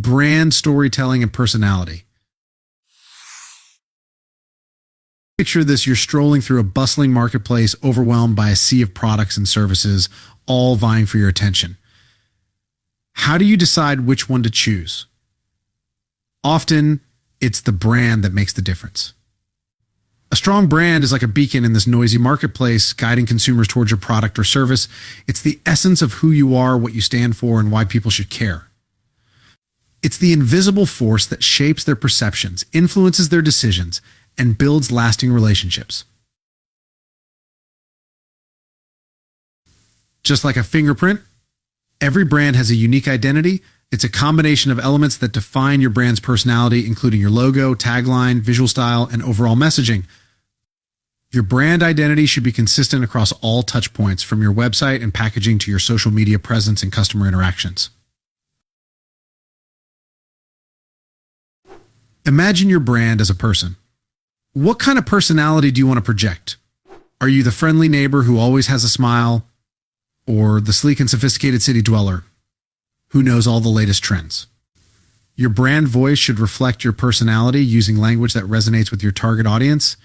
brand storytelling and personality. Picture this, you're strolling through a bustling marketplace, overwhelmed by a sea of products and services, all vying for your attention. How do you decide which one to choose? Often, it's the brand that makes the difference. A strong brand is like a beacon in this noisy marketplace, guiding consumers towards your product or service. It's the essence of who you are, what you stand for, and why people should care. It's the invisible force that shapes their perceptions, influences their decisions, and builds lasting relationships. Just like a fingerprint, every brand has a unique identity. It's a combination of elements that define your brand's personality, including your logo, tagline, visual style, and overall messaging. Your brand identity should be consistent across all touch points, from your website and packaging to your social media presence and customer interactions. Imagine your brand as a person. What kind of personality do you want to project? Are you the friendly neighbor who always has a smile, or the sleek and sophisticated city dweller who knows all the latest trends? Your brand voice should reflect your personality, using language that resonates with your target audience.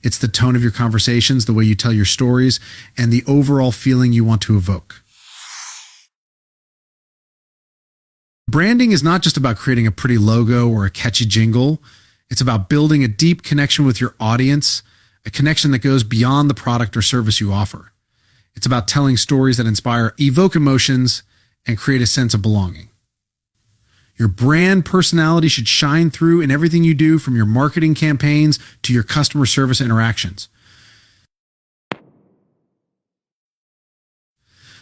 It's the tone of your conversations, the way you tell your stories, and the overall feeling you want to evoke. Branding is not just about creating a pretty logo or a catchy jingle. It's about building a deep connection with your audience, a connection that goes beyond the product or service you offer. It's about telling stories that inspire, evoke emotions, and create a sense of belonging. Your brand personality should shine through in everything you do, from your marketing campaigns to your customer service interactions.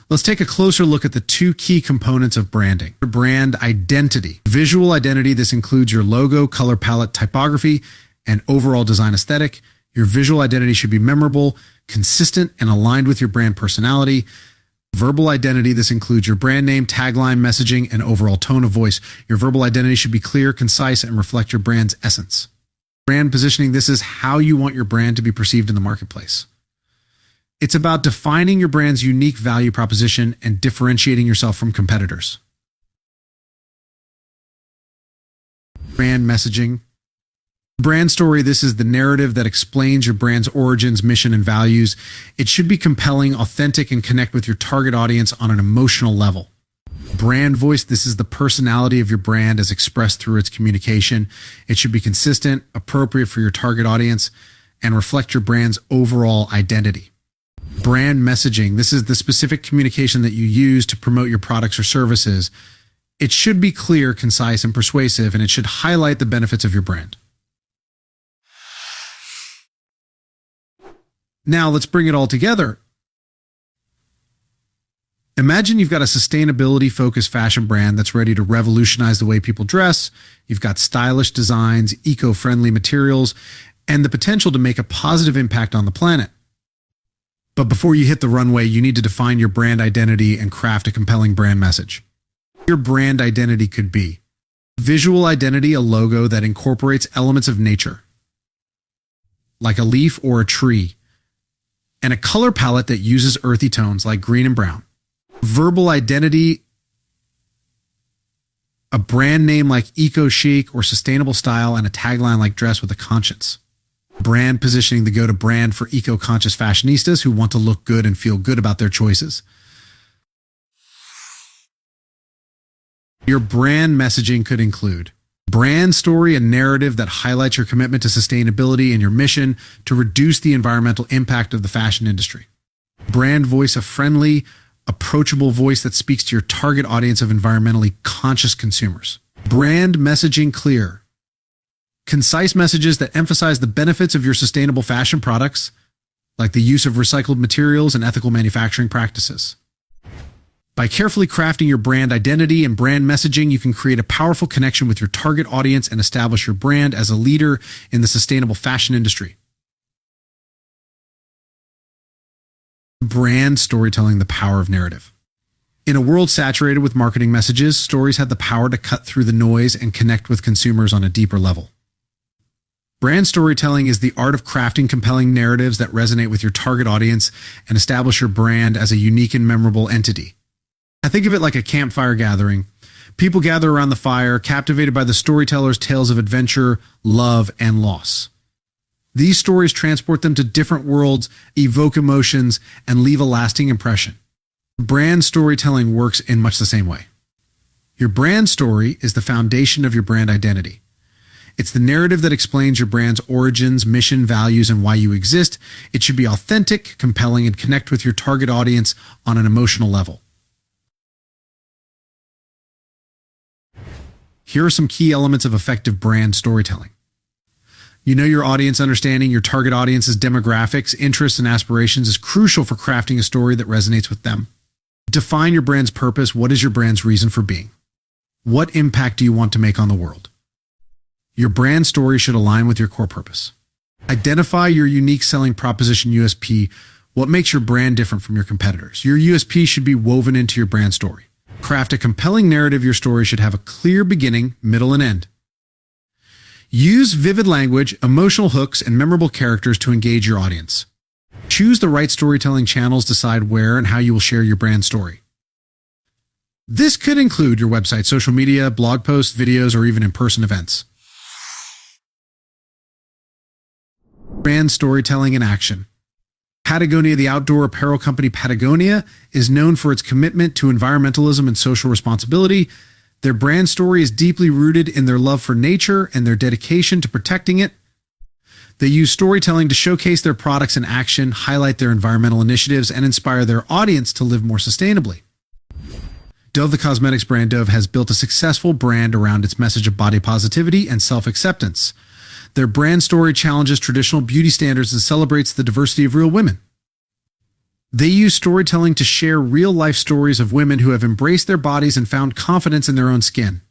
Let's take a closer look at the two key components of branding. Your brand identity. Visual identity, this includes your logo, color palette, typography, and overall design aesthetic. Your visual identity should be memorable, consistent, and aligned with your brand personality. Verbal identity, this includes your brand name, tagline, messaging, and overall tone of voice. Your verbal identity should be clear, concise, and reflect your brand's essence. Brand positioning, this is how you want your brand to be perceived in the marketplace. It's about defining your brand's unique value proposition and differentiating yourself from competitors. Brand messaging. Brand story, this is the narrative that explains your brand's origins, mission, and values. It should be compelling, authentic, and connect with your target audience on an emotional level. Brand voice, this is the personality of your brand as expressed through its communication. It should be consistent, appropriate for your target audience, and reflect your brand's overall identity. Brand messaging, this is the specific communication that you use to promote your products or services. It should be clear, concise, and persuasive, and it should highlight the benefits of your brand. Now let's bring it all together. Imagine you've got a sustainability-focused fashion brand that's ready to revolutionize the way people dress. You've got stylish designs, eco-friendly materials, and the potential to make a positive impact on the planet. But before you hit the runway, you need to define your brand identity and craft a compelling brand message. Your brand identity could be visual identity, a logo that incorporates elements of nature, like a leaf or a tree, and a color palette that uses earthy tones like green and brown. Verbal identity, a brand name like eco-chic or sustainable style, and a tagline like dress with a conscience. Brand positioning, the go-to brand for eco-conscious fashionistas who want to look good and feel good about their choices. Your brand messaging could include brand story, a narrative that highlights your commitment to sustainability and your mission to reduce the environmental impact of the fashion industry. Brand voice, a friendly, approachable voice that speaks to your target audience of environmentally conscious consumers. Brand messaging clear. Concise messages that emphasize the benefits of your sustainable fashion products, like the use of recycled materials and ethical manufacturing practices. By carefully crafting your brand identity and brand messaging, you can create a powerful connection with your target audience and establish your brand as a leader in the sustainable fashion industry. Brand storytelling, the power of narrative. In a world saturated with marketing messages, stories have the power to cut through the noise and connect with consumers on a deeper level. Brand storytelling is the art of crafting compelling narratives that resonate with your target audience and establish your brand as a unique and memorable entity. I think of it like a campfire gathering. People gather around the fire, captivated by the storyteller's tales of adventure, love, and loss. These stories transport them to different worlds, evoke emotions, and leave a lasting impression. Brand storytelling works in much the same way. Your brand story is the foundation of your brand identity. It's the narrative that explains your brand's origins, mission, values, and why you exist. It should be authentic, compelling, and connect with your target audience on an emotional level. Here are some key elements of effective brand storytelling. You know your audience. Understanding your target audience's demographics, interests, and aspirations is crucial for crafting a story that resonates with them. Define your brand's purpose. What is your brand's reason for being? What impact do you want to make on the world? Your brand story should align with your core purpose. Identify your unique selling proposition USP. What makes your brand different from your competitors? Your USP should be woven into your brand story. Craft a compelling narrative. Your story should have a clear beginning, middle, and end. Use vivid language, emotional hooks, and memorable characters to engage your audience. Choose the right storytelling channels. Decide where and how you will share your brand story. This could include your website, social media, blog posts, videos, or even in-person events. Brand storytelling in action. Patagonia, the outdoor apparel company Patagonia, is known for its commitment to environmentalism and social responsibility. Their brand story is deeply rooted in their love for nature and their dedication to protecting it. They use storytelling to showcase their products in action, highlight their environmental initiatives, and inspire their audience to live more sustainably. Dove, the cosmetics brand Dove, has built a successful brand around its message of body positivity and self-acceptance. Their brand story challenges traditional beauty standards and celebrates the diversity of real women. They use storytelling to share real-life stories of women who have embraced their bodies and found confidence in their own skin.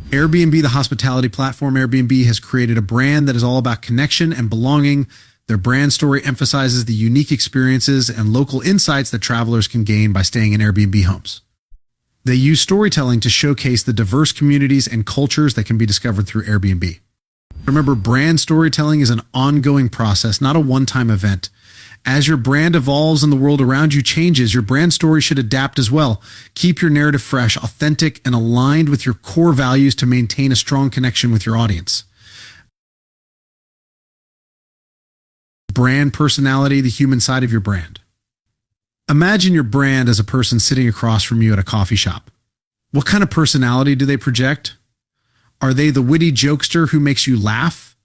Airbnb, the hospitality platform Airbnb, has created a brand that is all about connection and belonging. Their brand story emphasizes the unique experiences and local insights that travelers can gain by staying in Airbnb homes. They use storytelling to showcase the diverse communities and cultures that can be discovered through Airbnb. Remember, brand storytelling is an ongoing process, not a one-time event. As your brand evolves and the world around you changes, your brand story should adapt as well. Keep your narrative fresh, authentic, and aligned with your core values to maintain a strong connection with your audience. Brand personality, the human side of your brand. Imagine your brand as a person sitting across from you at a coffee shop. What kind of personality do they project? Are they the witty jokester who makes you laugh,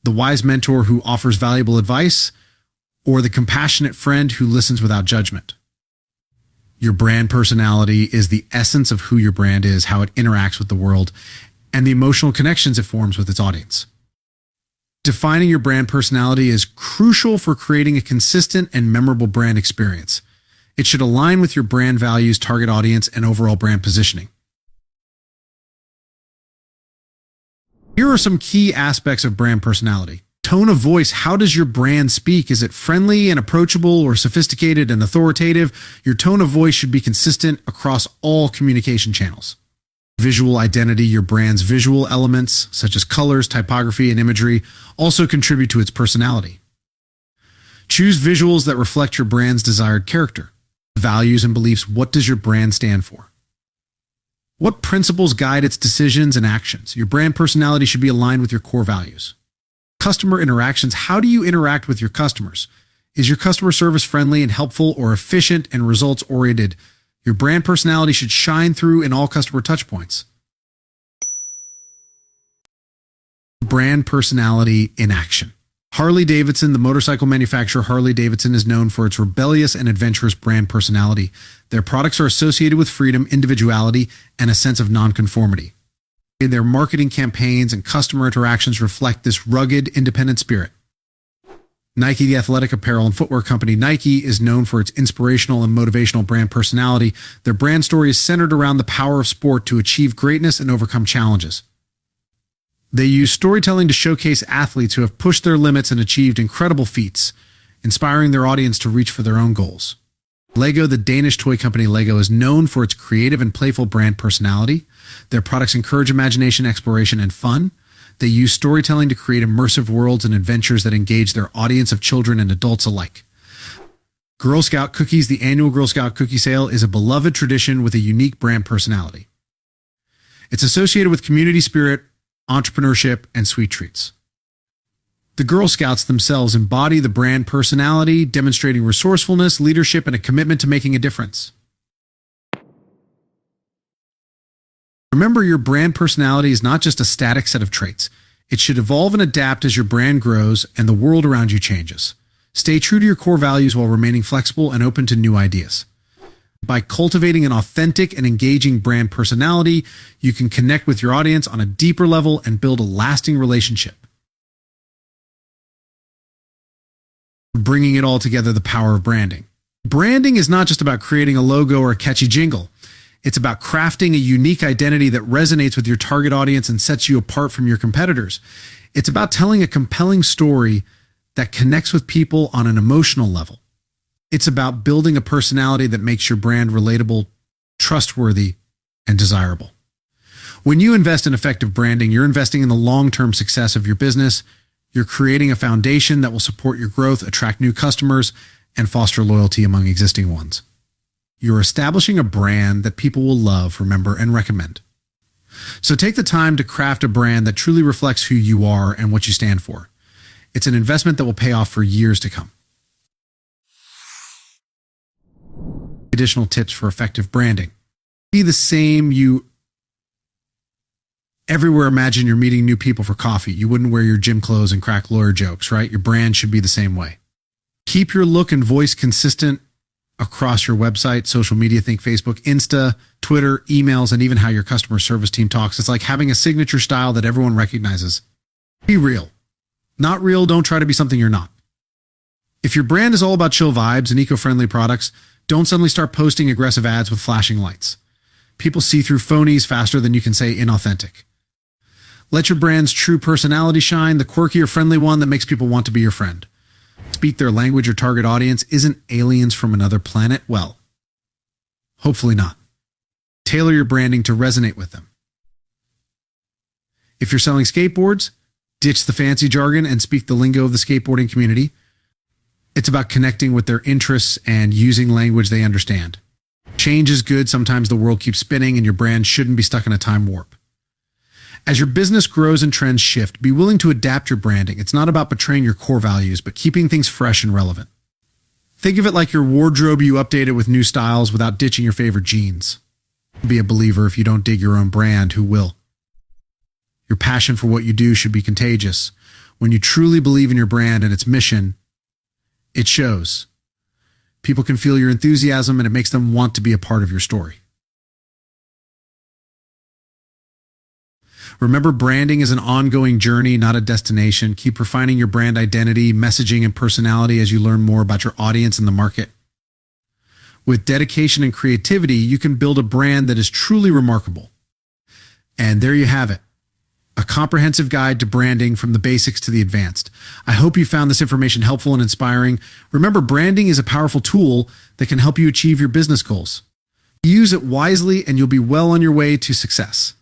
the wise mentor who offers valuable advice, or the compassionate friend who listens without judgment? Your brand personality is the essence of who your brand is, how it interacts with the world, and the emotional connections it forms with its audience. Defining your brand personality is crucial for creating a consistent and memorable brand experience. It should align with your brand values, target audience, and overall brand positioning. Here are some key aspects of brand personality. Tone of voice. How does your brand speak? Is it friendly and approachable or sophisticated and authoritative? Your tone of voice should be consistent across all communication channels. Visual identity. Your brand's visual elements, such as colors, typography, and imagery, also contribute to its personality. Choose visuals that reflect your brand's desired character. Values and beliefs. What does your brand stand for? What principles guide its decisions and actions? Your brand personality should be aligned with your core values. Customer interactions. How do you interact with your customers? Is your customer service friendly and helpful, or efficient and results oriented? Your brand personality should shine through in all customer touchpoints. Brand personality in action. Harley-Davidson, the motorcycle manufacturer Harley-Davidson, is known for its rebellious and adventurous brand personality. Their products are associated with freedom, individuality, and a sense of nonconformity. Their marketing campaigns and customer interactions reflect this rugged, independent spirit. Nike, the athletic apparel and footwear company Nike, is known for its inspirational and motivational brand personality. Their brand story is centered around the power of sport to achieve greatness and overcome challenges. They use storytelling to showcase athletes who have pushed their limits and achieved incredible feats, inspiring their audience to reach for their own goals. Lego, the Danish toy company Lego, is known for its creative and playful brand personality. Their products encourage imagination, exploration, and fun. They use storytelling to create immersive worlds and adventures that engage their audience of children and adults alike. Girl Scout cookies. The annual Girl Scout cookie sale is a beloved tradition with a unique brand personality. It's associated with community spirit, entrepreneurship, and sweet treats. The Girl Scouts themselves embody the brand personality, demonstrating resourcefulness, leadership, and a commitment to making a difference. Remember, your brand personality is not just a static set of traits. It should evolve and adapt as your brand grows and the world around you changes. Stay true to your core values while remaining flexible and open to new ideas. By cultivating an authentic and engaging brand personality, you can connect with your audience on a deeper level and build a lasting relationship. Bringing it all together, the power of branding. Branding is not just about creating a logo or a catchy jingle. It's about crafting a unique identity that resonates with your target audience and sets you apart from your competitors. It's about telling a compelling story that connects with people on an emotional level. It's about building a personality that makes your brand relatable, trustworthy, and desirable. When you invest in effective branding, you're investing in the long-term success of your business. You're creating a foundation that will support your growth, attract new customers, and foster loyalty among existing ones. You're establishing a brand that people will love, remember, and recommend. So take the time to craft a brand that truly reflects who you are and what you stand for. It's an investment that will pay off for years to come. Additional tips for effective branding. Be the same you everywhere. Imagine you're meeting new people for coffee. You wouldn't wear your gym clothes and crack lawyer jokes, right? Your brand should be the same way. Keep your look and voice consistent across your website, social media, think Facebook, Insta, Twitter, emails, and even how your customer service team talks. It's like having a signature style that everyone recognizes. Be real. Not real, don't try to be something you're not. If your brand is all about chill vibes and eco-friendly products, don't suddenly start posting aggressive ads with flashing lights. People see through phonies faster than you can say inauthentic. Let your brand's true personality shine, the quirky or friendly one that makes people want to be your friend. Speak their language or target audience isn't aliens from another planet? Well, hopefully not. Tailor your branding to resonate with them. If you're selling skateboards, ditch the fancy jargon and speak the lingo of the skateboarding community. It's about connecting with their interests and using language they understand. Change is good. Sometimes the world keeps spinning and your brand shouldn't be stuck in a time warp. As your business grows and trends shift, be willing to adapt your branding. It's not about betraying your core values, but keeping things fresh and relevant. Think of it like your wardrobe you update it with new styles without ditching your favorite jeans. Be a believer. If you don't dig your own brand, who will? Your passion for what you do should be contagious. When you truly believe in your brand and its mission, it shows. People can feel your enthusiasm and it makes them want to be a part of your story. Remember, branding is an ongoing journey, not a destination. Keep refining your brand identity, messaging, and personality as you learn more about your audience and the market. With dedication and creativity, you can build a brand that is truly remarkable. And there you have it. A comprehensive guide to branding from the basics to the advanced. I hope you found this information helpful and inspiring. Remember, branding is a powerful tool that can help you achieve your business goals. Use it wisely and you'll be well on your way to success.